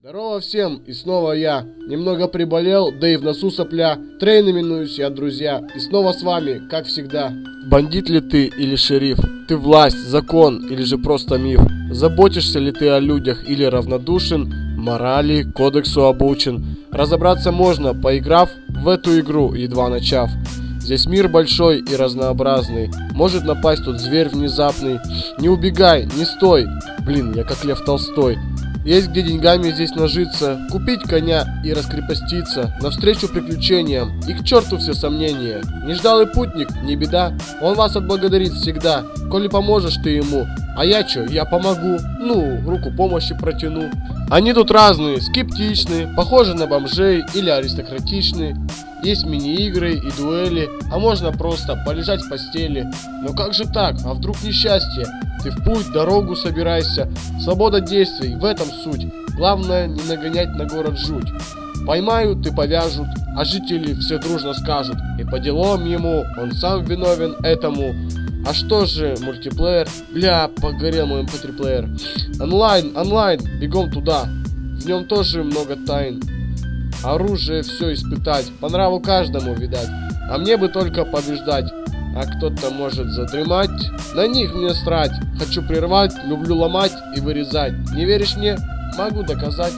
Здорово всем, и снова я. Немного приболел, да и в носу сопля. Трейн именуюсь я, друзья, и снова с вами, как всегда. Бандит ли ты или шериф? Ты власть, закон или же просто миф? Заботишься ли ты о людях или равнодушен? Морали, кодексу обучен? Разобраться можно, поиграв в эту игру, едва начав. Здесь мир большой и разнообразный. Может напасть тут зверь внезапный. Не убегай, не стой. Блин, я как Лев Толстой. Есть где деньгами здесь нажиться, купить коня и раскрепоститься, навстречу приключениям, и к черту все сомнения. Не ждал и путник, не беда, он вас отблагодарит всегда, коли поможешь ты ему. А я чё, я помогу, руку помощи протяну. Они тут разные, скептичные, похожи на бомжей или аристократичные. Есть мини-игры и дуэли, а можно просто полежать в постели. Но как же так? А вдруг несчастье? Ты в путь, дорогу собирайся. Свобода действий, в этом суть. Главное не нагонять на город жуть. Поймают и повяжут, а жители все дружно скажут. И по делам ему, он сам виновен этому. А что же мультиплеер? Бля, погорел мой MP3 плеер. Онлайн, бегом туда. В нем тоже много тайн. Оружие все испытать, по нраву каждому, видать. А мне бы только побеждать. А кто-то может задремать. На них мне срать. Хочу прервать, люблю ломать и вырезать. Не веришь мне? Могу доказать.